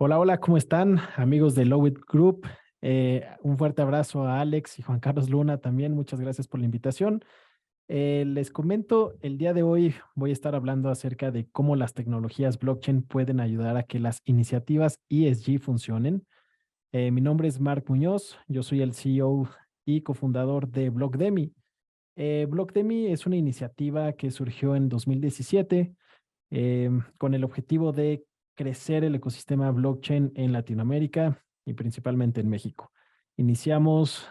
Hola, hola, ¿cómo están, amigos de Lowit Group? Un fuerte abrazo a Alex y Juan Carlos Luna también. Muchas gracias por la invitación. Les comento, el día de hoy voy a estar hablando acerca de cómo las tecnologías blockchain pueden ayudar a que las iniciativas ESG funcionen. Mi nombre es Marc Muñoz, yo soy el CEO y cofundador de Blockdemy. Blockdemy es una iniciativa que surgió en 2017 con el objetivo de crecer el ecosistema blockchain en Latinoamérica y principalmente en México. Iniciamos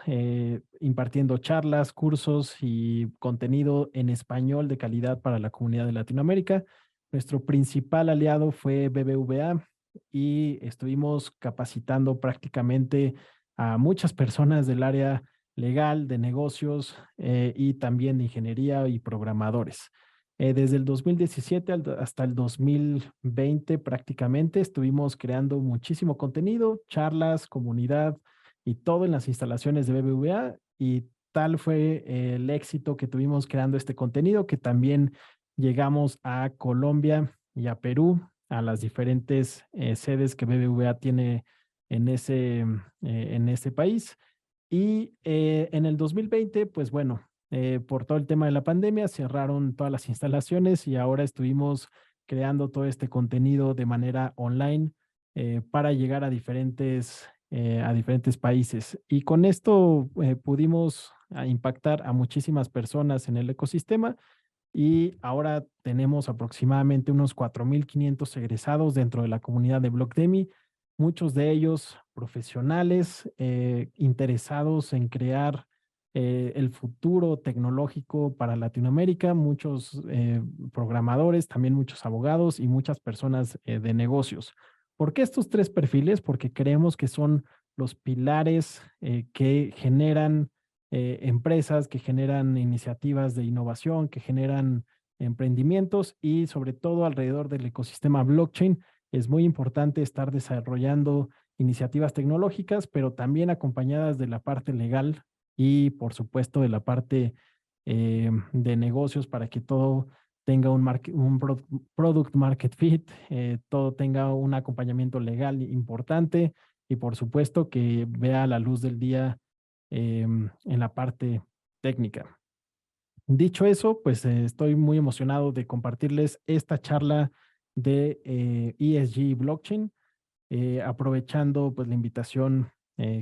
impartiendo charlas, cursos y contenido en español de calidad para la comunidad de Latinoamérica. Nuestro principal aliado fue BBVA y estuvimos capacitando prácticamente a muchas personas del área legal, de negocios y también de ingeniería y programadores. Desde el 2017 hasta el 2020 prácticamente estuvimos creando muchísimo contenido, charlas, comunidad y todo en las instalaciones de BBVA, y tal fue el éxito que tuvimos creando este contenido que también llegamos a Colombia y a Perú, a las diferentes sedes que BBVA tiene en ese país. Y en el 2020, pues bueno, por todo el tema de la pandemia, cerraron todas las instalaciones y ahora estuvimos creando todo este contenido de manera online para llegar a diferentes países. Y con esto pudimos impactar a muchísimas personas en el ecosistema, y ahora tenemos aproximadamente unos 4,500 egresados dentro de la comunidad de Blockdemy, muchos de ellos profesionales interesados en crear el futuro tecnológico para Latinoamérica, muchos programadores, también muchos abogados y muchas personas de negocios. ¿Por qué estos tres perfiles? Porque creemos que son los pilares que generan empresas, que generan iniciativas de innovación, que generan emprendimientos, y sobre todo alrededor del ecosistema blockchain es muy importante estar desarrollando iniciativas tecnológicas, pero también acompañadas de la parte legal y por supuesto de la parte de negocios, para que todo tenga un product market fit, todo tenga un acompañamiento legal importante y por supuesto que vea la luz del día en la parte técnica. Dicho eso, pues estoy muy emocionado de compartirles esta charla de ESG Blockchain, aprovechando pues la invitación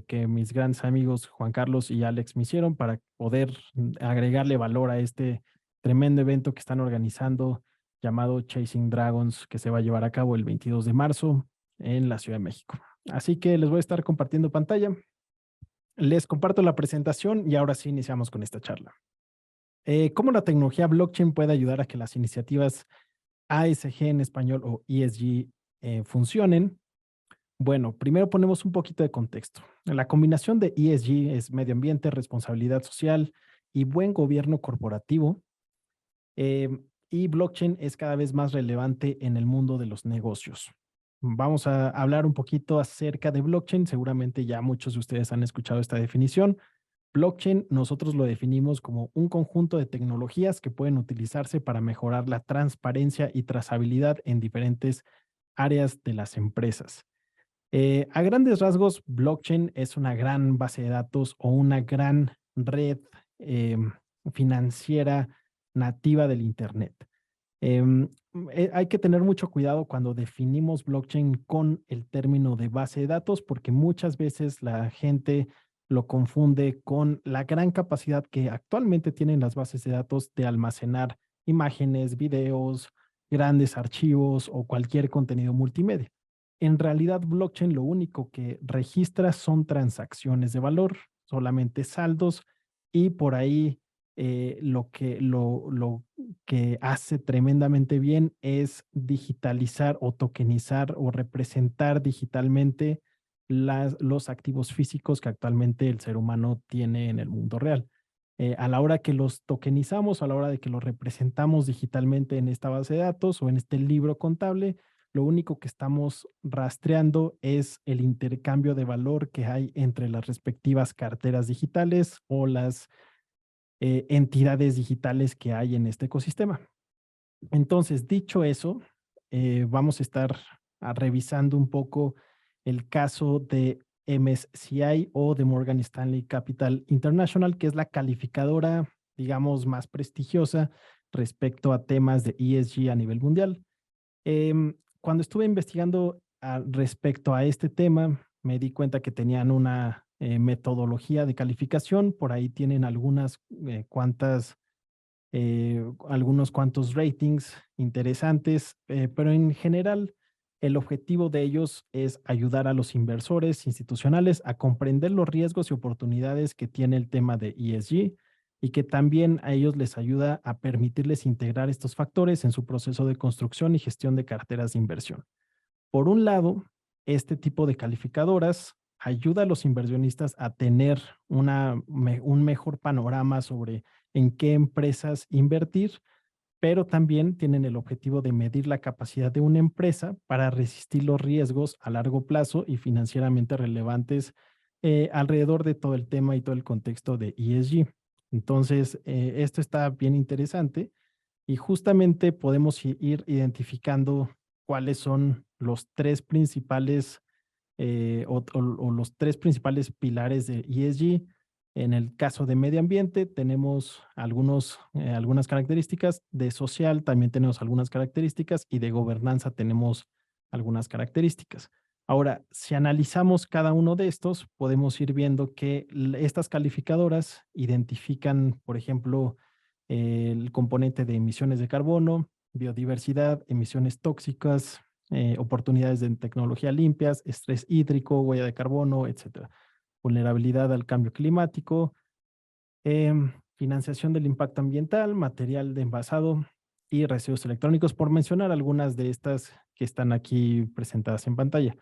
que mis grandes amigos Juan Carlos y Alex me hicieron para poder agregarle valor a este tremendo evento que están organizando llamado Chasing Dragons, que se va a llevar a cabo el 22 de marzo en la Ciudad de México. Así que les voy a estar compartiendo pantalla. Les comparto la presentación y ahora sí iniciamos con esta charla. ¿Cómo la tecnología blockchain puede ayudar a que las iniciativas ASG en español o ESG funcionen? Bueno, primero ponemos un poquito de contexto. La combinación de ESG es medio ambiente, responsabilidad social y buen gobierno corporativo. eh, y blockchain es cada vez más relevante en el mundo de los negocios. Vamos a hablar un poquito acerca de blockchain. Seguramente ya muchos de ustedes han escuchado esta definición. Blockchain nosotros lo definimos como un conjunto de tecnologías que pueden utilizarse para mejorar la transparencia y trazabilidad en diferentes áreas de las empresas. A grandes rasgos, blockchain es una gran base de datos o una gran red financiera nativa del Internet. Em, Hay que tener mucho cuidado cuando definimos blockchain con el término de base de datos, porque muchas veces la gente lo confunde con la gran capacidad que actualmente tienen las bases de datos de almacenar imágenes, videos, grandes archivos o cualquier contenido multimedia. En realidad, blockchain lo único que registra son transacciones de valor, solamente saldos, y por ahí lo que hace tremendamente bien es digitalizar o tokenizar o representar digitalmente los activos físicos que actualmente el ser humano tiene en el mundo real. A la hora que los tokenizamos, a la hora de que los representamos digitalmente en esta base de datos o en este libro contable, lo único que estamos rastreando es el intercambio de valor que hay entre las respectivas carteras digitales o las entidades digitales que hay en este ecosistema. Entonces, dicho eso, vamos a estar revisando un poco el caso de MSCI o de Morgan Stanley Capital International, que es la calificadora, digamos, más prestigiosa respecto a temas de ESG a nivel mundial. Cuando estuve investigando respecto a este tema, me di cuenta que tenían una metodología de calificación. Por ahí tienen algunos cuantos ratings interesantes, pero en general el objetivo de ellos es ayudar a los inversores institucionales a comprender los riesgos y oportunidades que tiene el tema de ESG y que también a ellos les ayuda a permitirles integrar estos factores en su proceso de construcción y gestión de carteras de inversión. Por un lado, este tipo de calificadoras ayuda a los inversionistas a tener un mejor panorama sobre en qué empresas invertir, pero también tienen el objetivo de medir la capacidad de una empresa para resistir los riesgos a largo plazo y financieramente relevantes alrededor de todo el tema y todo el contexto de ESG. Entonces, esto está bien interesante y justamente podemos ir identificando cuáles son los tres principales o los tres principales pilares de ESG. En el caso de medio ambiente tenemos algunas características, de social también tenemos algunas características y de gobernanza tenemos algunas características. Ahora, si analizamos cada uno de estos, podemos ir viendo que estas calificadoras identifican, por ejemplo, el componente de emisiones de carbono, biodiversidad, emisiones tóxicas, oportunidades de tecnología limpias, estrés hídrico, huella de carbono, etcétera. Vulnerabilidad al cambio climático, financiación del impacto ambiental, material de envasado y residuos electrónicos, por mencionar algunas de estas que están aquí presentadas en pantalla.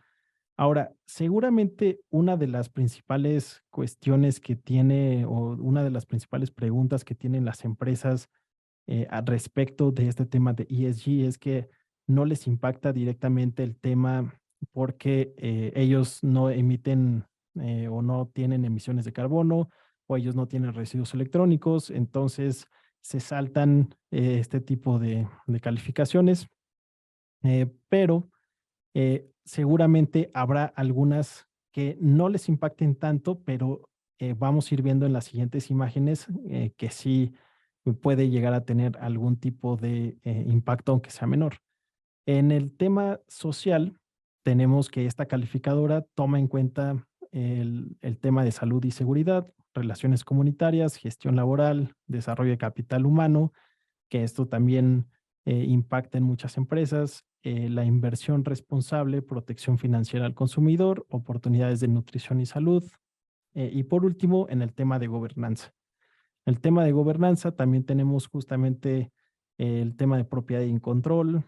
Ahora, seguramente una de las principales cuestiones que tiene o una de las principales preguntas que tienen las empresas al respecto de este tema de ESG es que no les impacta directamente el tema porque ellos no emiten o no tienen emisiones de carbono o ellos no tienen residuos electrónicos, entonces se saltan este tipo de calificaciones, pero seguramente habrá algunas que no les impacten tanto, pero vamos a ir viendo en las siguientes imágenes que sí puede llegar a tener algún tipo de impacto, aunque sea menor. En el tema social, tenemos que esta calificadora toma en cuenta el tema de salud y seguridad, relaciones comunitarias, gestión laboral, desarrollo de capital humano, que esto también impacta en muchas empresas, la inversión responsable, protección financiera al consumidor, oportunidades de nutrición y salud, y por último, en el tema de gobernanza. El tema de gobernanza también tenemos justamente el tema de propiedad y control,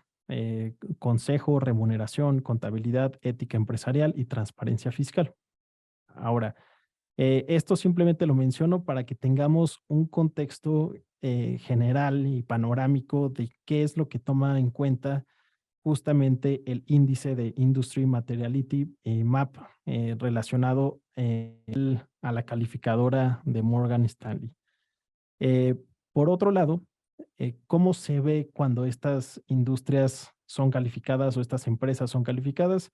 consejo, remuneración, contabilidad, ética empresarial y transparencia fiscal. Ahora, esto simplemente lo menciono para que tengamos un contexto general y panorámico de qué es lo que toma en cuenta justamente el índice de Industry Materiality Map relacionado a la calificadora de Morgan Stanley. Eh, por otro lado, ¿cómo se ve cuando estas industrias son calificadas o estas empresas son calificadas?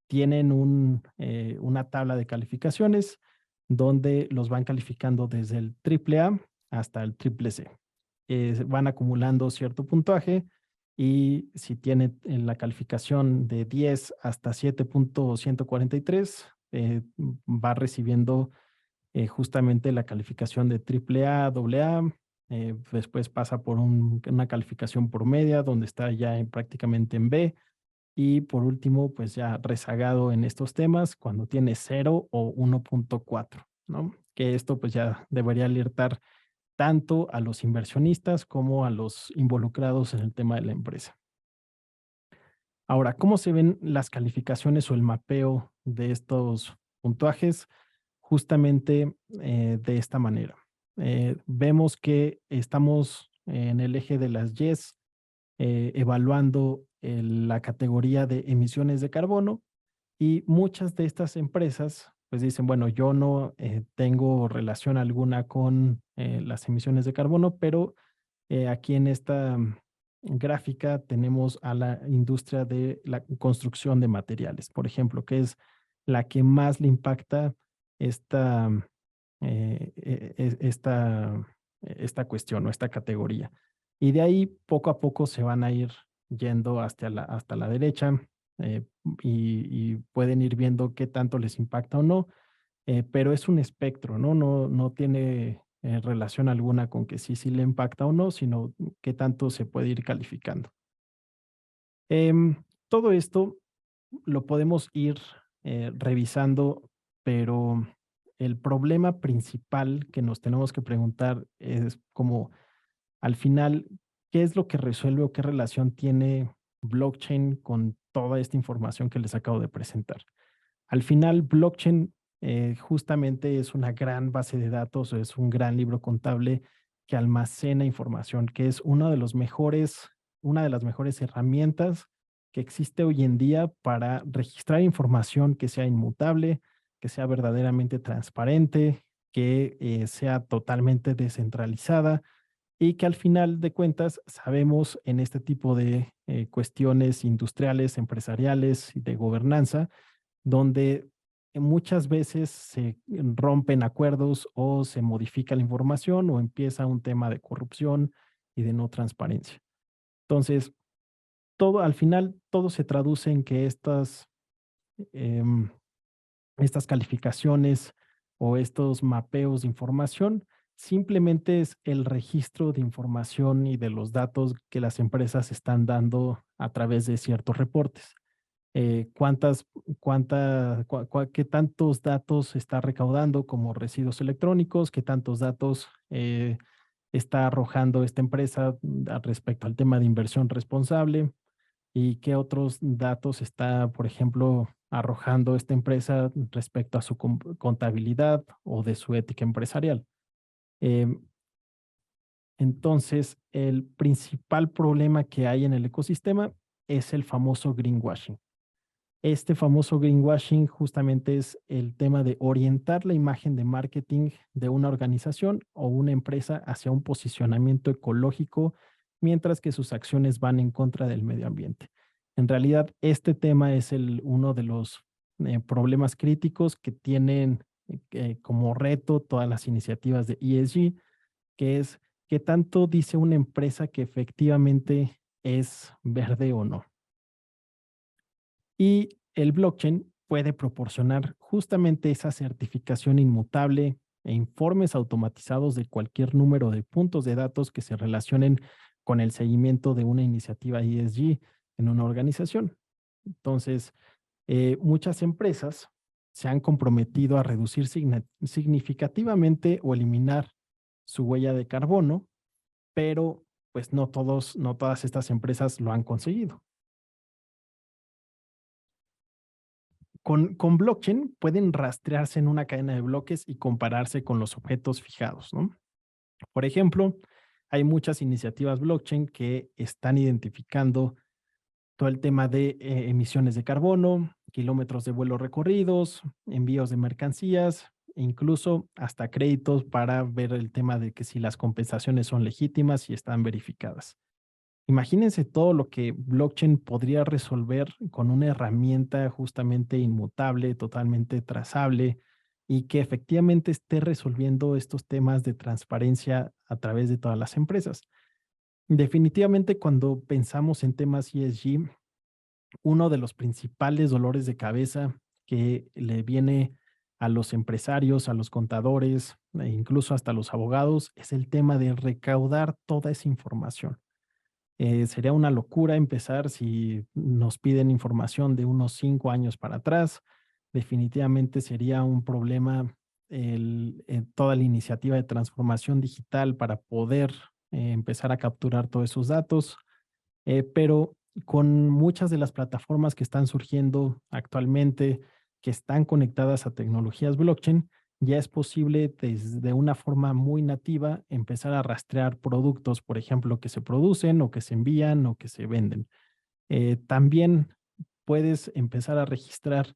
Tienen una tabla de calificaciones donde los van calificando desde el triple A hasta el triple C. Van acumulando cierto puntaje y si tiene en la calificación de 10 hasta 7.143, va recibiendo justamente la calificación de triple A, doble A, después pasa por una calificación por media, donde está ya prácticamente en B, y por último, pues ya rezagado en estos temas cuando tiene 0 o 1.4, ¿no? Que esto pues ya debería alertar tanto a los inversionistas como a los involucrados en el tema de la empresa. Ahora, ¿cómo se ven las calificaciones o el mapeo de estos puntuajes? Justamente de esta manera. Vemos que estamos en el eje de las Ys evaluando la categoría de emisiones de carbono y muchas de estas empresas pues dicen, bueno, yo no tengo relación alguna con las emisiones de carbono, pero aquí en esta gráfica tenemos a la industria de la construcción de materiales, por ejemplo, que es la que más le impacta esta, esta cuestión o esta categoría. Y de ahí poco a poco se van a ir yendo hasta la derecha y pueden ir viendo qué tanto les impacta o no, pero es un espectro, ¿no? No tiene relación alguna con que sí le impacta o no, sino qué tanto se puede ir calificando. Todo esto lo podemos ir revisando, pero el problema principal que nos tenemos que preguntar es como al final, ¿qué es lo que resuelve o qué relación tiene blockchain con toda esta información que les acabo de presentar? Al final, blockchain justamente es una gran base de datos, es un gran libro contable que almacena información, que es una de las mejores herramientas que existe hoy en día para registrar información que sea inmutable, que sea verdaderamente transparente, que sea totalmente descentralizada y que al final de cuentas sabemos en este tipo de cuestiones industriales, empresariales y de gobernanza, donde muchas veces se rompen acuerdos o se modifica la información o empieza un tema de corrupción y de no transparencia. Entonces, todo al final, todo se traduce en que em, estas calificaciones o estos mapeos de información simplemente es el registro de información y de los datos que las empresas están dando a través de ciertos reportes. Qué tantos datos se está recaudando como residuos electrónicos, qué tantos datos está arrojando esta empresa respecto al tema de inversión responsable y qué otros datos está, por ejemplo, arrojando esta empresa respecto a su contabilidad o de su ética empresarial. Em, entonces, el principal problema que hay en el ecosistema es el famoso greenwashing. Este famoso greenwashing justamente es el tema de orientar la imagen de marketing de una organización o una empresa hacia un posicionamiento ecológico, mientras que sus acciones van en contra del medio ambiente. En realidad, este tema es uno de los problemas críticos que tienen como reto todas las iniciativas de ESG, que es qué tanto dice una empresa que efectivamente es verde o no. Y el blockchain puede proporcionar justamente esa certificación inmutable e informes automatizados de cualquier número de puntos de datos que se relacionen con el seguimiento de una iniciativa ESG en una organización. Entonces, muchas empresas se han comprometido a reducir significativamente o eliminar su huella de carbono, pero pues no todas estas empresas lo han conseguido. Con blockchain pueden rastrearse en una cadena de bloques y compararse con los objetos fijados, ¿no? Por ejemplo, hay muchas iniciativas blockchain que están identificando todo el tema de emisiones de carbono, kilómetros de vuelos recorridos, envíos de mercancías, e incluso hasta créditos para ver el tema de que si las compensaciones son legítimas y están verificadas. Imagínense todo lo que blockchain podría resolver con una herramienta justamente inmutable, totalmente trazable y que efectivamente esté resolviendo estos temas de transparencia a través de todas las empresas. Definitivamente, cuando pensamos en temas ESG, uno de los principales dolores de cabeza que le viene a los empresarios, a los contadores e incluso hasta a los abogados es el tema de recaudar toda esa información. Sería una locura empezar si nos piden información de unos 5 años para atrás. Definitivamente sería un problema toda la iniciativa de transformación digital para poder empezar a capturar todos esos datos. Pero con muchas de las plataformas que están surgiendo actualmente, que están conectadas a tecnologías blockchain, ya es posible desde una forma muy nativa empezar a rastrear productos, por ejemplo, que se producen o que se envían o que se venden. También puedes empezar a registrar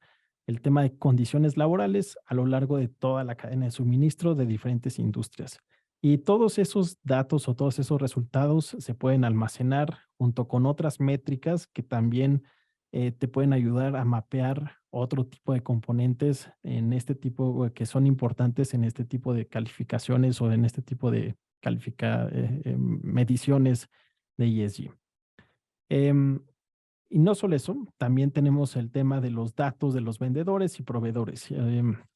el tema de condiciones laborales a lo largo de toda la cadena de suministro de diferentes industrias. Y todos esos datos o todos esos resultados se pueden almacenar junto con otras métricas que también te pueden ayudar a mapear otro tipo de componentes en este tipo, que son importantes en este tipo de calificaciones o en este tipo de mediciones de ESG. Y no solo eso, también tenemos el tema de los datos de los vendedores y proveedores.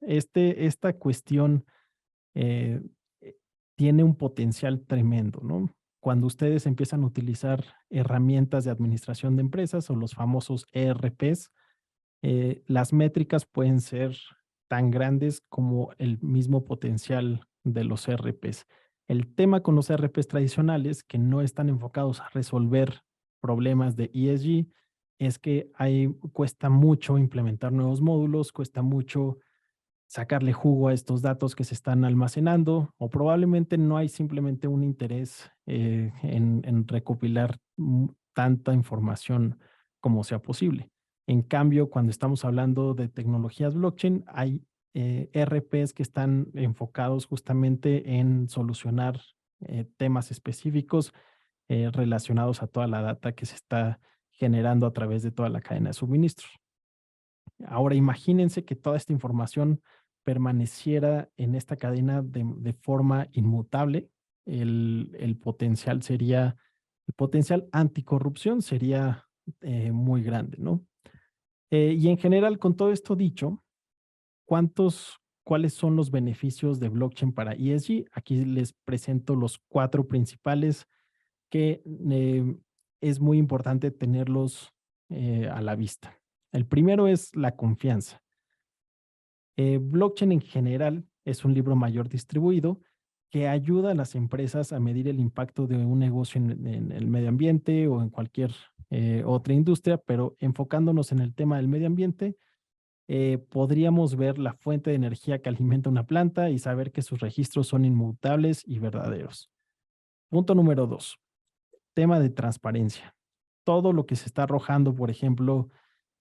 Esta cuestión eh, eh, tiene un potencial tremendo, ¿no? Cuando ustedes empiezan a utilizar herramientas de administración de empresas o los famosos ERPs, las métricas pueden ser tan grandes como el mismo potencial de los ERPs. El tema con los ERPs tradicionales, que no están enfocados a resolver problemas de ESG, es que cuesta mucho implementar nuevos módulos, cuesta mucho sacarle jugo a estos datos que se están almacenando, o probablemente no hay simplemente un interés en recopilar tanta información como sea posible. En cambio, cuando estamos hablando de tecnologías blockchain, hay RPs que están enfocados justamente en solucionar temas específicos relacionados a toda la data que se está generando a través de toda la cadena de suministros. Ahora imagínense que toda esta información permaneciera en esta cadena de forma inmutable. El potencial sería, el potencial anticorrupción sería muy grande, ¿no? Y en general, con todo esto dicho, ¿cuáles son los beneficios de blockchain para ESG? Aquí les presento los 4 principales que es muy importante tenerlos a la vista. El primero es la confianza. Blockchain en general es un libro mayor distribuido que ayuda a las empresas a medir el impacto de un negocio en el medio ambiente o en cualquier otra industria, pero enfocándonos en el tema del medio ambiente, podríamos ver la fuente de energía que alimenta una planta y saber que sus registros son inmutables y verdaderos. Punto número 2, tema de transparencia. Todo lo que se está arrojando, por ejemplo,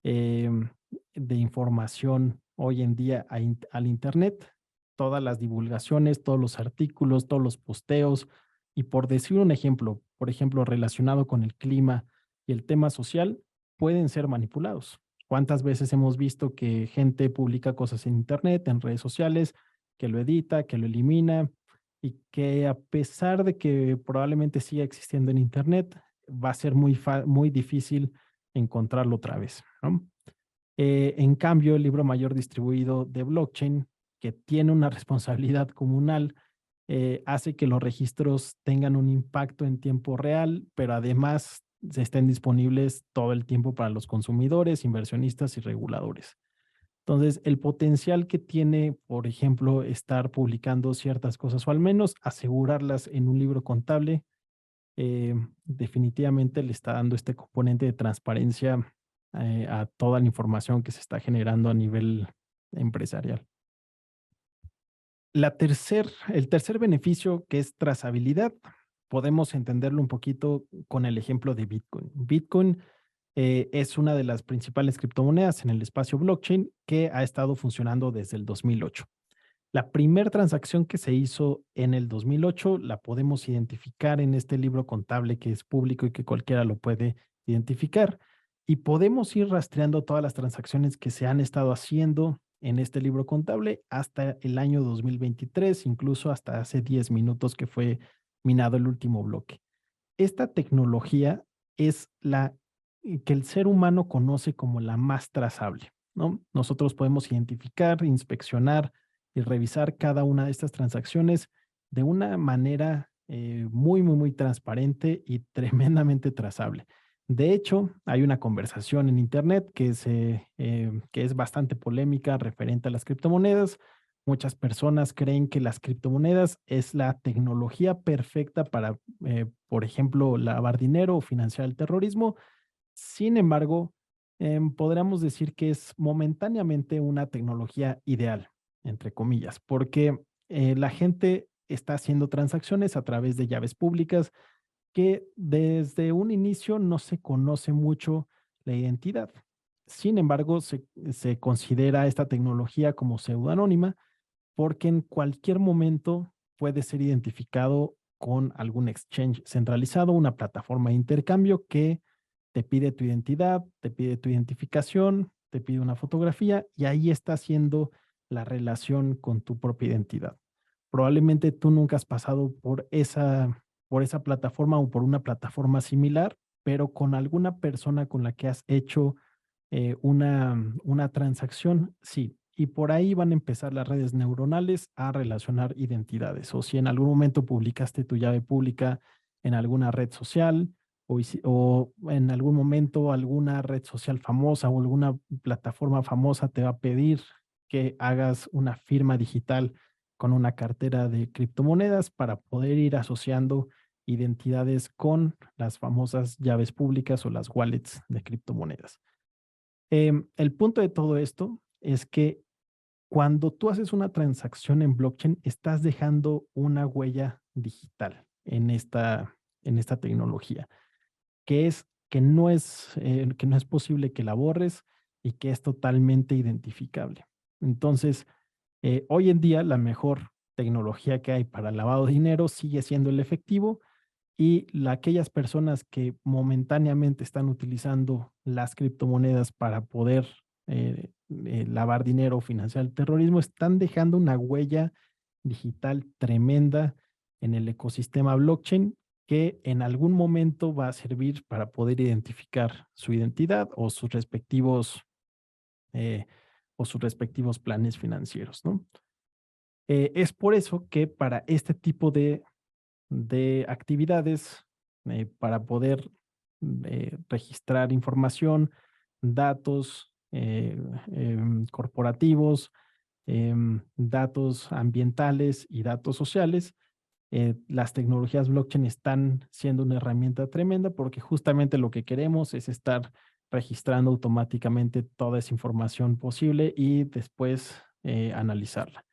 em, de información hoy en día al Internet, todas las divulgaciones, todos los artículos, todos los posteos, y por decir un ejemplo, por ejemplo, relacionado con el clima y el tema social, pueden ser manipulados. ¿Cuántas veces hemos visto que gente publica cosas en Internet, en redes sociales, que lo edita, que lo elimina, y que a pesar de que probablemente siga existiendo en Internet, va a ser muy difícil encontrarlo otra vez, ¿no? En cambio, el libro mayor distribuido de blockchain, que tiene una responsabilidad comunal, hace que los registros tengan un impacto en tiempo real, pero además se estén disponibles todo el tiempo para los consumidores, inversionistas y reguladores. Entonces, el potencial que tiene, por ejemplo, estar publicando ciertas cosas o al menos asegurarlas en un libro contable, definitivamente le está dando este componente de transparencia a toda la información que se está generando a nivel empresarial. El tercer beneficio, que es trazabilidad, podemos entenderlo un poquito con el ejemplo de Bitcoin. Bitcoin es una de las principales criptomonedas en el espacio blockchain que ha estado funcionando desde el 2008. La primera transacción que se hizo en el 2008 la podemos identificar en este libro contable que es público y que cualquiera lo puede identificar. Y podemos ir rastreando todas las transacciones que se han estado haciendo en este libro contable hasta el año 2023, incluso hasta hace 10 minutos que fue minado el último bloque. Esta tecnología es la que el ser humano conoce como la más trazable, ¿no? Nosotros podemos identificar, inspeccionar y revisar cada una de estas transacciones de una manera muy transparente y tremendamente trazable. De hecho, hay una conversación en Internet que es bastante polémica referente a las criptomonedas. Muchas personas creen que las criptomonedas es la tecnología perfecta para, por ejemplo, lavar dinero o financiar el terrorismo. Sin embargo, podríamos decir que es momentáneamente una tecnología ideal, entre comillas, porque la gente está haciendo transacciones a través de llaves públicas que desde un inicio no se conoce mucho la identidad. Sin embargo, se considera esta tecnología como pseudoanónima porque en cualquier momento puede ser identificado con algún exchange centralizado, una plataforma de intercambio que te pide tu identidad, te pide tu identificación te pide una fotografía y ahí está haciendo la relación con tu propia identidad. Probablemente tú nunca has pasado por esa plataforma o por una plataforma similar, pero con alguna persona con la que has hecho una transacción, sí. Y por ahí van a empezar las redes neuronales a relacionar identidades. O si en algún momento publicaste tu llave pública en alguna red social, o en algún momento alguna red social famosa o alguna plataforma famosa te va a pedir que hagas una firma digital con una cartera de criptomonedas para poder ir asociando identidades con las famosas llaves públicas o las wallets de criptomonedas. El punto de todo esto es que cuando tú haces una transacción en blockchain, estás dejando una huella digital en esta tecnología, que no es posible que la borres y que es totalmente identificable. Entonces, hoy en día la mejor tecnología que hay para lavado de dinero sigue siendo el efectivo, y aquellas personas que momentáneamente están utilizando las criptomonedas para poder lavar dinero o financiar el terrorismo están dejando una huella digital tremenda en el ecosistema blockchain, que en algún momento va a servir para poder identificar su identidad eh, o sus respectivos planes financieros, ¿no? Es por eso que para este tipo de actividades, para poder registrar información, datos corporativos, datos ambientales y datos sociales. Las tecnologías blockchain están siendo una herramienta tremenda porque justamente lo que queremos es estar registrando automáticamente toda esa información posible y después analizarla.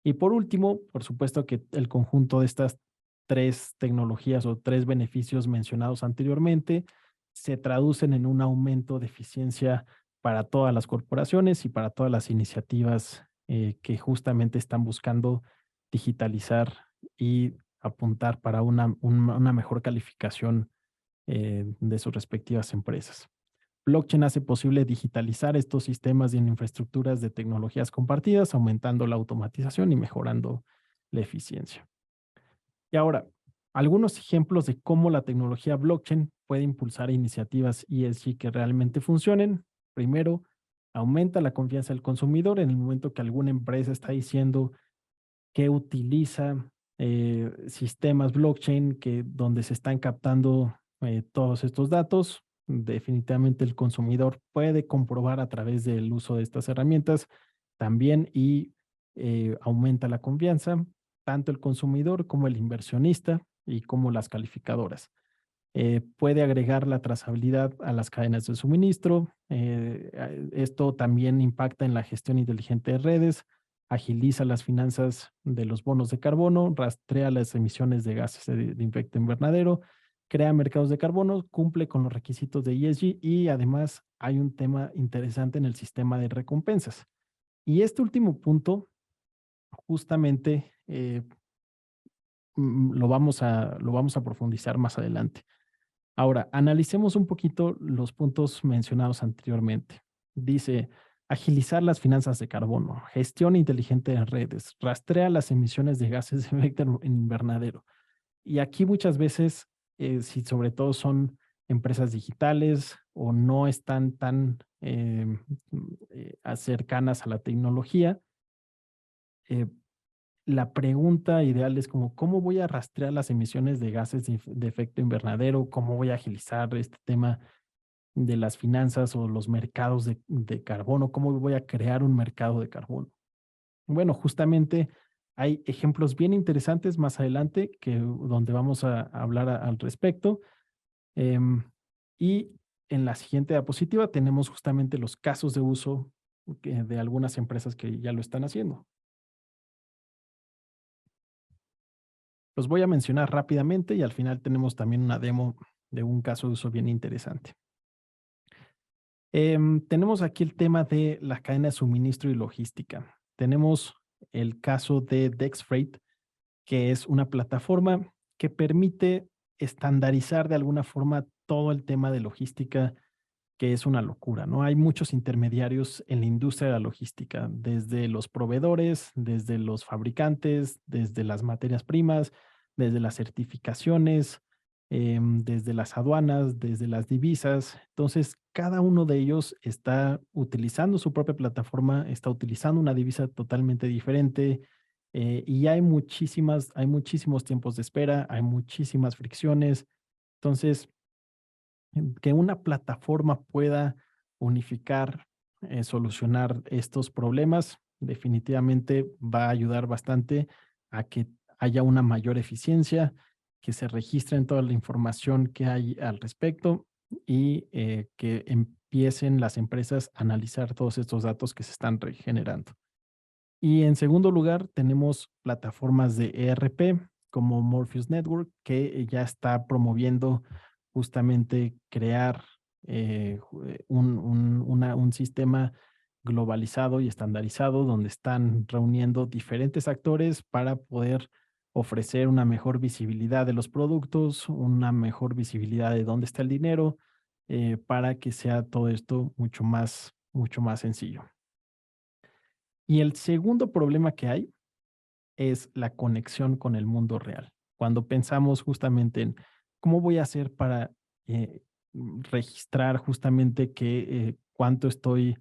Y por último, por supuesto que el conjunto de estas tres tecnologías o tres beneficios mencionados anteriormente se traducen en un aumento de eficiencia para todas las corporaciones y para todas las iniciativas que justamente están buscando digitalizar y apuntar para una mejor calificación de sus respectivas empresas. Blockchain hace posible digitalizar estos sistemas en infraestructuras de tecnologías compartidas, aumentando la automatización y mejorando la eficiencia. Y ahora, algunos ejemplos de cómo la tecnología blockchain puede impulsar iniciativas ESG que realmente funcionen. Primero, aumenta la confianza del consumidor en el momento que alguna empresa está diciendo que utiliza sistemas blockchain donde se están captando todos estos datos. Definitivamente el consumidor puede comprobar a través del uso de estas herramientas también, y aumenta la confianza, tanto el consumidor como el inversionista y como las calificadoras. Puede agregar la trazabilidad a las cadenas de suministro. Esto también impacta en la gestión inteligente de redes, agiliza las finanzas de los bonos de carbono, rastrea las emisiones de gases de efecto invernadero, crea mercados de carbono, cumple con los requisitos de ESG, y además hay un tema interesante en el sistema de recompensas. Y este último punto, justamente, lo vamos a profundizar más adelante. Ahora, analicemos un poquito los puntos mencionados anteriormente. Dice, agilizar las finanzas de carbono, gestión inteligente de redes, rastrea las emisiones de gases de efecto invernadero. Y aquí muchas veces, si sobre todo son empresas digitales o no están tan cercanas a la tecnología, eh, la pregunta ideal es como, ¿cómo voy a rastrear las emisiones de gases de efecto invernadero? ¿Cómo voy a agilizar este tema de las finanzas o los mercados de carbono? ¿Cómo voy a crear un mercado de carbono? Bueno, justamente hay ejemplos bien interesantes más adelante donde vamos a hablar al respecto. Em, y en la siguiente diapositiva tenemos justamente los casos de uso de algunas empresas que ya lo están haciendo. Los voy a mencionar rápidamente y al final tenemos también una demo de un caso de uso bien interesante. Tenemos aquí el tema de la cadena de suministro y logística. Tenemos el caso de DexFreight, que es una plataforma que permite estandarizar de alguna forma todo el tema de logística que es una locura, ¿no? Hay muchos intermediarios en la industria de la logística, desde los proveedores, desde los fabricantes, desde las materias primas, desde las certificaciones, desde las aduanas, desde las divisas. Entonces, cada uno de ellos está utilizando su propia plataforma, está utilizando una divisa totalmente diferente, y hay muchísimos tiempos de espera, hay muchísimas fricciones. Entonces, que una plataforma pueda unificar, solucionar estos problemas, definitivamente va a ayudar bastante a que haya una mayor eficiencia, que se registren toda la información que hay al respecto y que empiecen las empresas a analizar todos estos datos que se están regenerando. Y en segundo lugar, tenemos plataformas de ERP como Morpheus Network, que ya está promoviendo justamente crear un sistema globalizado y estandarizado donde están reuniendo diferentes actores para poder ofrecer una mejor visibilidad de los productos, una mejor visibilidad de dónde está el dinero, para que sea todo esto mucho más sencillo. Y el segundo problema que hay es la conexión con el mundo real. Cuando pensamos justamente en cómo voy a hacer para registrar justamente cuánto estoy,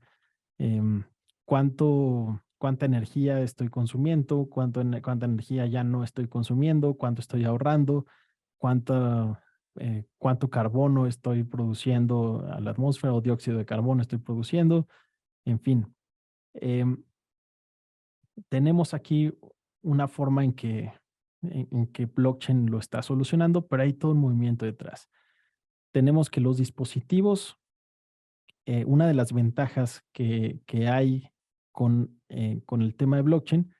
em, cuánta energía estoy consumiendo, cuánta energía ya no estoy consumiendo, cuánto estoy ahorrando, cuánto carbono estoy produciendo a la atmósfera o dióxido de carbono estoy produciendo, en fin. em, Tenemos aquí una forma en que blockchain lo está solucionando, pero hay todo un movimiento detrás. Tenemos que los dispositivos, una de las ventajas que hay con el tema de blockchain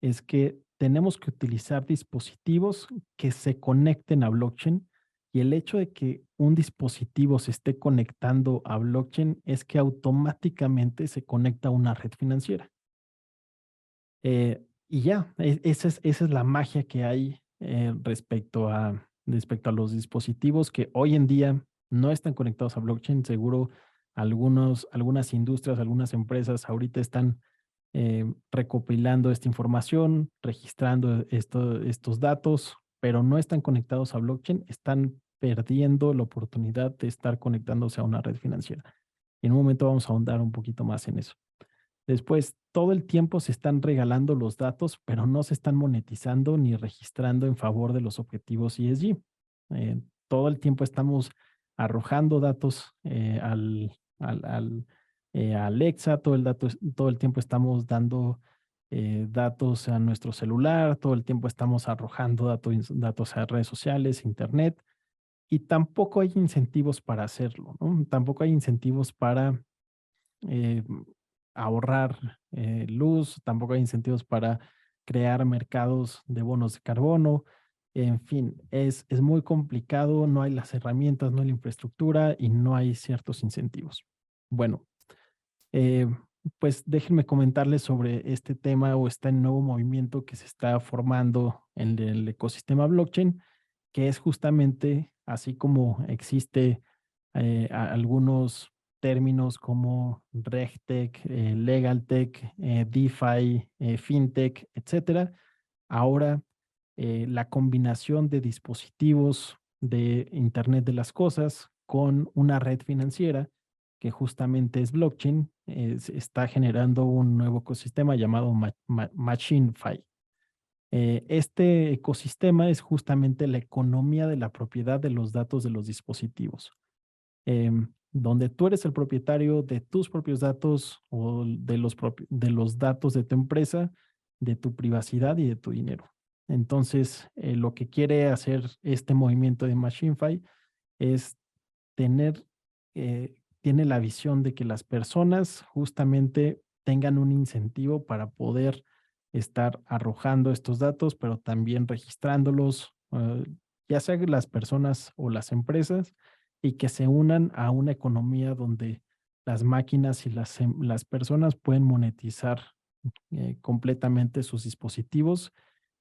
es que tenemos que utilizar dispositivos que se conecten a blockchain, y el hecho de que un dispositivo se esté conectando a blockchain es que automáticamente se conecta a una red financiera. Y ya, esa es la magia que hay respecto a los dispositivos que hoy en día no están conectados a blockchain. Seguro algunas industrias, algunas empresas ahorita están recopilando esta información, registrando estos datos, pero no están conectados a blockchain, están perdiendo la oportunidad de estar conectándose a una red financiera. Y en un momento vamos a ahondar un poquito más en eso. Después, todo el tiempo se están regalando los datos, pero no se están monetizando ni registrando en favor de los objetivos ESG. Todo el tiempo estamos arrojando datos a Alexa, todo el tiempo estamos dando datos a nuestro celular, todo el tiempo estamos arrojando datos a redes sociales, internet, y tampoco hay incentivos para hacerlo, ¿no? Tampoco hay incentivos para eh, ahorrar luz, tampoco hay incentivos para crear mercados de bonos de carbono. En fin, es muy complicado, no hay las herramientas, no hay la infraestructura y no hay ciertos incentivos. Bueno, eh, pues déjenme comentarles sobre este tema o este nuevo movimiento que se está formando en el ecosistema blockchain, que es justamente así como existe algunos términos como RegTech, LegalTech, DeFi, FinTech, etcétera. Ahora, la combinación de dispositivos de Internet de las Cosas con una red financiera, que justamente es blockchain, se está generando un nuevo ecosistema llamado MachineFi. Este ecosistema es justamente la economía de la propiedad de los datos de los dispositivos, donde tú eres el propietario de tus propios datos o de los datos de tu empresa, de tu privacidad y de tu dinero. Entonces, lo que quiere hacer este movimiento de MachineFi es tener, tiene la visión de que las personas justamente tengan un incentivo para poder estar arrojando estos datos, pero también registrándolos, ya sea las personas o las empresas, y que se unan a una economía donde las máquinas y las personas pueden monetizar completamente sus dispositivos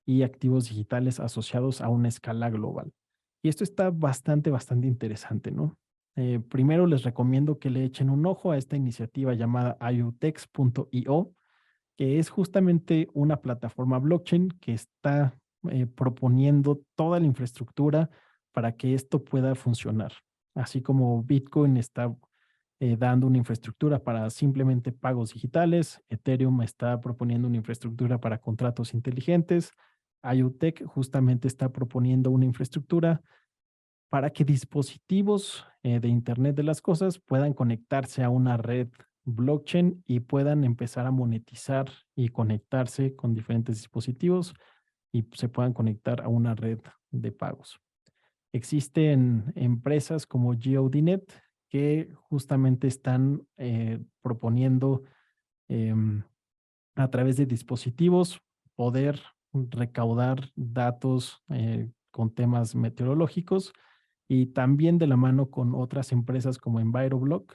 y activos digitales asociados a una escala global. Y esto está bastante interesante, ¿no? primero les recomiendo que le echen un ojo a esta iniciativa llamada iotex.io, que es justamente una plataforma blockchain que está proponiendo toda la infraestructura para que esto pueda funcionar. Así como Bitcoin está dando una infraestructura para simplemente pagos digitales, Ethereum está proponiendo una infraestructura para contratos inteligentes, IoTech justamente está proponiendo una infraestructura para que dispositivos de Internet de las Cosas puedan conectarse a una red blockchain y puedan empezar a monetizar y conectarse con diferentes dispositivos y se puedan conectar a una red de pagos. Existen empresas como GeoDNet que justamente están proponiendo em, a través de dispositivos poder recaudar datos con temas meteorológicos y también de la mano con otras empresas como EnviroBlock,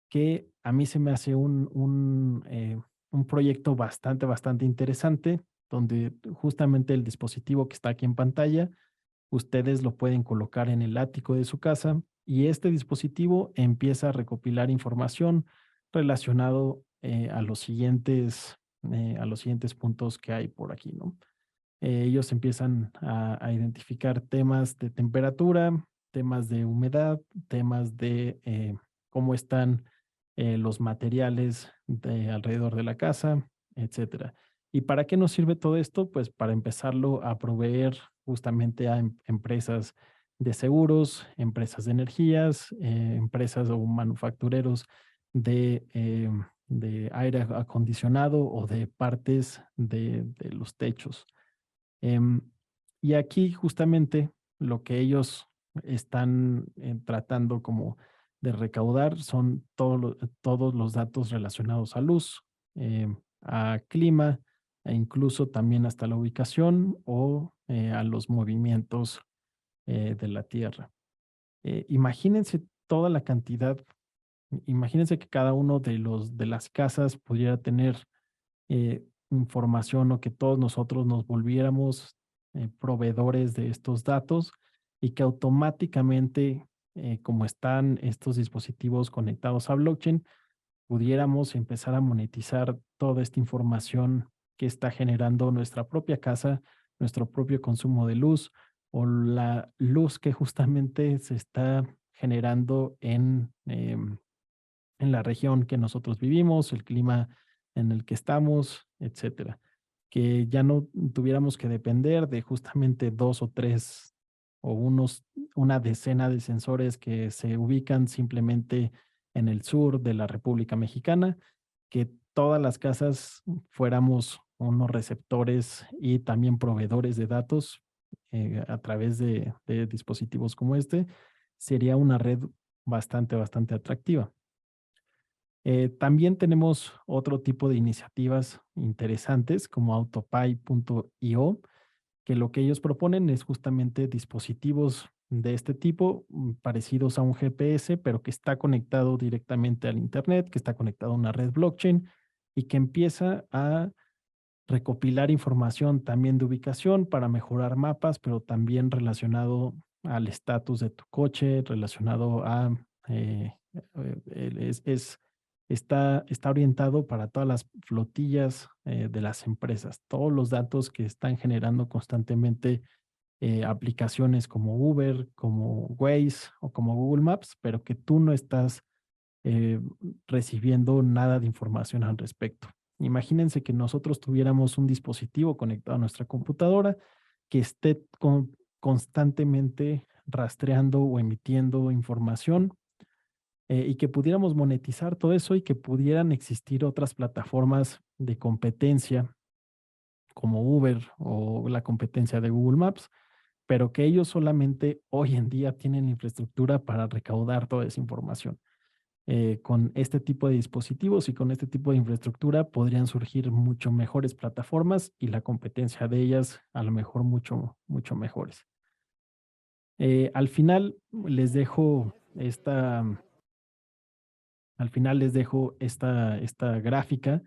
que a mí se me hace un proyecto bastante interesante, donde justamente el dispositivo que está aquí en pantalla, ustedes lo pueden colocar en el ático de su casa y este dispositivo empieza a recopilar información relacionado a los siguientes puntos que hay por aquí, ¿no? Ellos empiezan a identificar temas de temperatura, temas de humedad, temas de cómo están los materiales alrededor de la casa, etcétera. ¿Y para qué nos sirve todo esto? Pues para empezarlo a proveer justamente a empresas de seguros, empresas de energías, empresas o manufactureros de aire acondicionado o de partes de los techos. Em, y aquí justamente lo que ellos están tratando como de recaudar son todos los datos relacionados a luz, a clima e incluso también hasta la ubicación o a los movimientos de la Tierra. Imagínense toda la cantidad, imagínense que cada uno de las casas pudiera tener información o que todos nosotros nos volviéramos proveedores de estos datos y que automáticamente, como están estos dispositivos conectados a blockchain, pudiéramos empezar a monetizar toda esta información que está generando nuestra propia casa, nuestro propio consumo de luz o la luz que justamente se está generando en la región que nosotros vivimos, el clima en el que estamos, etcétera. Que ya no tuviéramos que depender de justamente dos o tres o una decena de sensores que se ubican simplemente en el sur de la República Mexicana, que todas las casas fuéramos unos receptores y también proveedores de datos a través de dispositivos como este, sería una red bastante atractiva. También tenemos otro tipo de iniciativas interesantes como autopay.io, que lo que ellos proponen es justamente dispositivos de este tipo, parecidos a un GPS, pero que está conectado directamente al Internet, que está conectado a una red blockchain y que empieza a recopilar información también de ubicación para mejorar mapas, pero también relacionado al estatus de tu coche, relacionado a... está orientado para todas las flotillas de las empresas, todos los datos que están generando constantemente aplicaciones como Uber, como Waze o como Google Maps, pero que tú no estás eh, recibiendo nada de información al respecto. Imagínense que nosotros tuviéramos un dispositivo conectado a nuestra computadora que esté constantemente rastreando o emitiendo información y que pudiéramos monetizar todo eso y que pudieran existir otras plataformas de competencia como Uber o la competencia de Google Maps, pero que ellos solamente hoy en día tienen infraestructura para recaudar toda esa información. Con este tipo de dispositivos y con este tipo de infraestructura podrían surgir mucho mejores plataformas y la competencia de ellas a lo mejor mucho mejores. Al final les dejo esta gráfica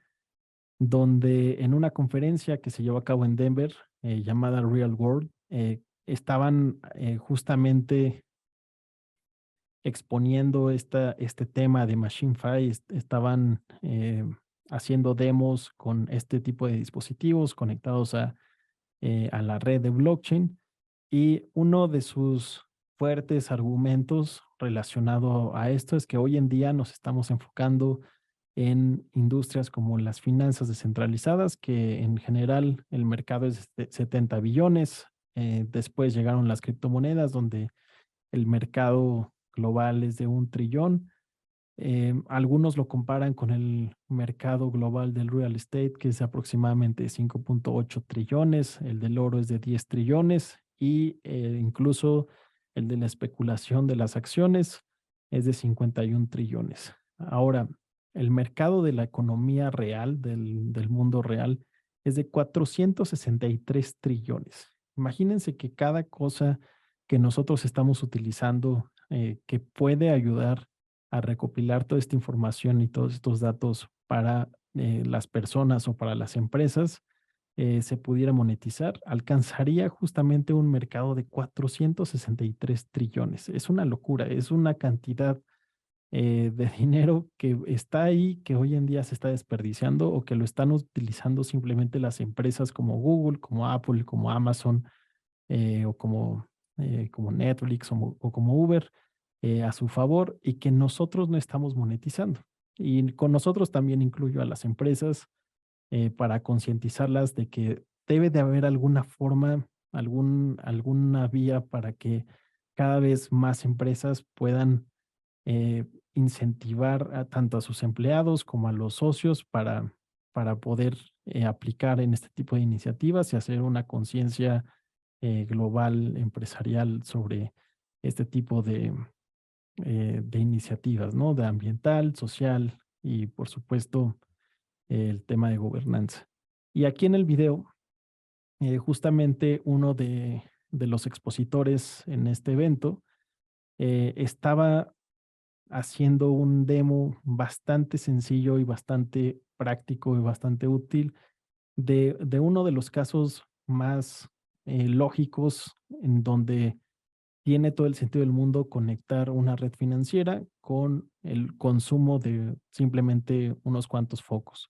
donde en una conferencia que se llevó a cabo en Denver, llamada Real World, estaban justamente exponiendo este tema de MachineFi, estaban haciendo demos con este tipo de dispositivos conectados a la red de blockchain. Y uno de sus fuertes argumentos relacionado a esto es que hoy en día nos estamos enfocando en industrias como las finanzas descentralizadas, que en general el mercado es de 70 billones. Después llegaron las criptomonedas, donde el mercado global es de 1 trillón. Algunos lo comparan con el mercado global del real estate, que es aproximadamente 5.8 trillones, el del oro es de 10 trillones y incluso el de la especulación de las acciones es de 51 trillones. Ahora, el mercado de la economía real, del mundo real, es de 463 trillones. Imagínense que cada cosa que nosotros estamos utilizando que puede ayudar a recopilar toda esta información y todos estos datos para las personas o para las empresas, se pudiera monetizar, alcanzaría justamente un mercado de 463 trillones. Es una locura, es una cantidad de dinero que está ahí, que hoy en día se está desperdiciando o que lo están utilizando simplemente las empresas como Google, como Apple, como Amazon o como Netflix o como Uber a su favor y que nosotros no estamos monetizando. Y con nosotros también incluyo a las empresas para concientizarlas de que debe de haber alguna forma, alguna vía para que cada vez más empresas puedan incentivar tanto a sus empleados como a los socios para poder aplicar en este tipo de iniciativas y hacer una conciencia global empresarial sobre este tipo de iniciativas, ¿no? De ambiental, social y, por supuesto, el tema de gobernanza. Y aquí en el video, justamente uno de los expositores en este evento estaba haciendo un demo bastante sencillo y bastante práctico y bastante útil de uno de los casos más lógicos en donde tiene todo el sentido del mundo conectar una red financiera con el consumo de simplemente unos cuantos focos.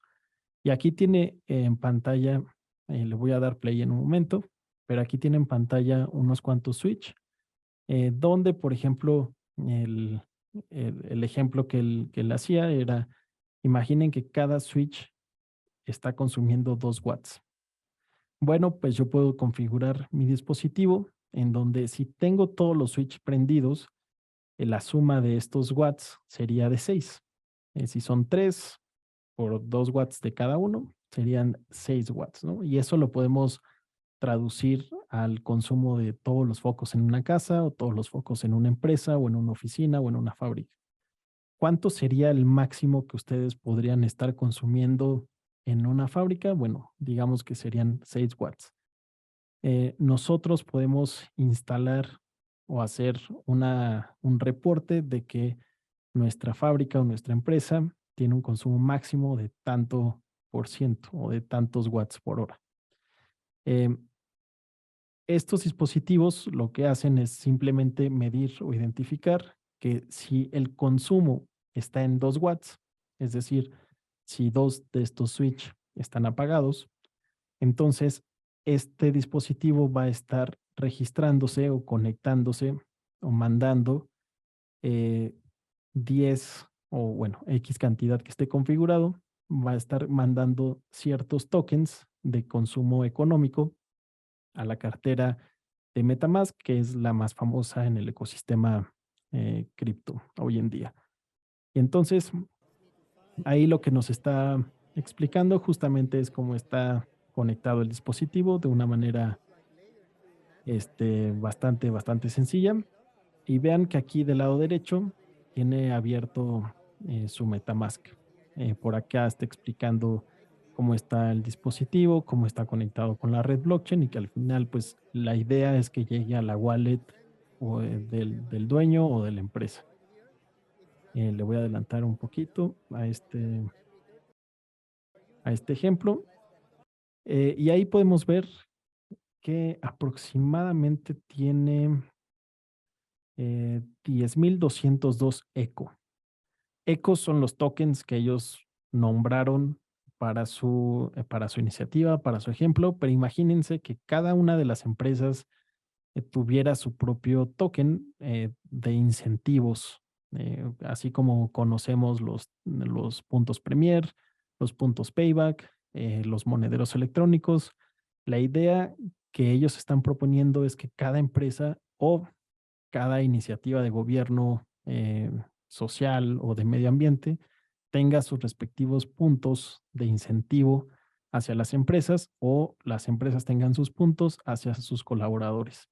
Y aquí tiene en pantalla, le voy a dar play en un momento, pero aquí tiene en pantalla unos cuantos switch, donde, por ejemplo, el ejemplo que él hacía era, imaginen que cada switch está consumiendo 2 watts. Bueno, pues yo puedo configurar mi dispositivo en donde si tengo todos los switch prendidos, la suma de estos watts sería de 6. Si son 3 por 2 watts de cada uno, serían 6 watts, ¿no? Y eso lo podemos traducir al consumo de todos los focos en una casa o todos los focos en una empresa o en una oficina o en una fábrica. ¿Cuánto sería el máximo que ustedes podrían estar consumiendo en una fábrica? Bueno, digamos que serían 6 watts. Nosotros podemos instalar o hacer un reporte de que nuestra fábrica o nuestra empresa tiene un consumo máximo de tanto por ciento o de tantos watts por hora. Estos dispositivos lo que hacen es simplemente medir o identificar que si el consumo está en 2 watts, es decir, si dos de estos switch están apagados, entonces este dispositivo va a estar registrándose o conectándose o mandando 10 o bueno, X cantidad que esté configurado, va a estar mandando ciertos tokens de consumo económico a la cartera de MetaMask, que es la más famosa en el ecosistema cripto hoy en día. Y entonces, ahí lo que nos está explicando justamente es cómo está conectado el dispositivo de una manera bastante sencilla. Y vean que aquí del lado derecho tiene abierto su MetaMask. Por acá está explicando cómo está el dispositivo, cómo está conectado con la red blockchain y que al final, pues la idea es que llegue a la wallet o, del dueño o de la empresa. Le voy a adelantar un poquito a este ejemplo. Y ahí podemos ver que aproximadamente tiene 10,202 ECO. ECO son los tokens que ellos nombraron para su iniciativa, para su ejemplo, pero imagínense que cada una de las empresas tuviera su propio token de incentivos, así como conocemos los puntos Premier, los puntos Payback, los monederos electrónicos. La idea que ellos están proponiendo es que cada empresa o cada iniciativa de gobierno social o de medio ambiente tenga sus respectivos puntos de incentivo hacia las empresas o las empresas tengan sus puntos hacia sus colaboradores.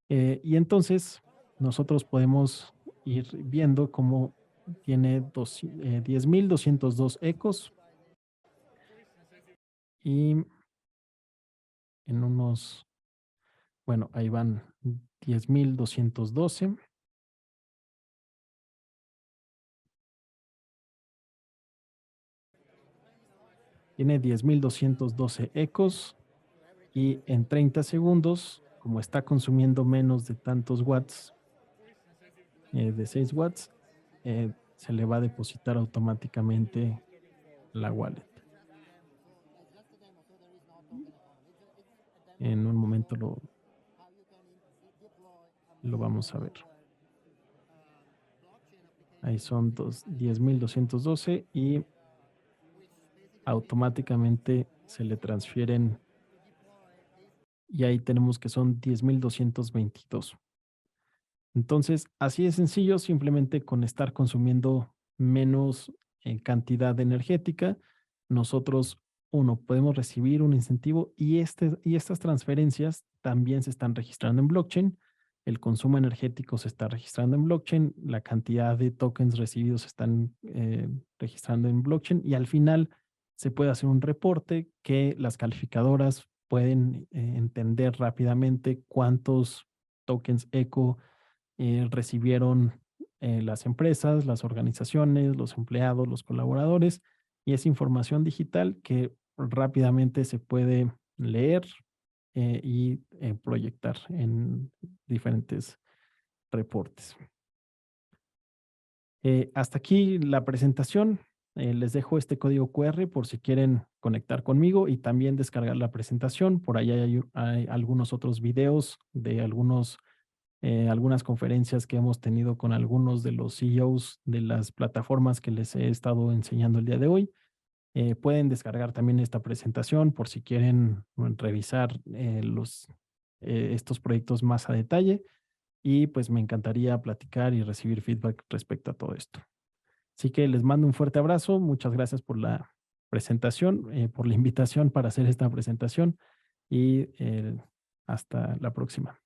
Y entonces nosotros podemos ir viendo cómo tiene 10,202 ecos y en unos, bueno, ahí van 10,212. Tiene 10,212 ecos y en 30 segundos, como está consumiendo menos de tantos watts, de 6 watts, se le va a depositar automáticamente la wallet. En un momento lo vamos a ver. Ahí son 10,212 y automáticamente se le transfieren y ahí tenemos que son 10,222. Entonces, así de sencillo, simplemente con estar consumiendo menos cantidad energética, nosotros, uno, podemos recibir un incentivo y estas transferencias también se están registrando en blockchain. El consumo energético se está registrando en blockchain, la cantidad de tokens recibidos se están registrando en blockchain y al final se puede hacer un reporte que las calificadoras pueden entender rápidamente cuántos tokens eco recibieron las empresas, las organizaciones, los empleados, los colaboradores, y es información digital que rápidamente se puede leer y proyectar en diferentes reportes. Hasta aquí la presentación. Les dejo este código QR por si quieren conectar conmigo y también descargar la presentación. Por ahí hay algunos otros videos de algunas conferencias que hemos tenido con algunos de los CEOs de las plataformas que les he estado enseñando el día de hoy. Pueden descargar también esta presentación por si quieren revisar estos proyectos más a detalle y pues me encantaría platicar y recibir feedback respecto a todo esto. Así que les mando un fuerte abrazo. Muchas gracias por la presentación, por la invitación para hacer esta presentación y hasta la próxima.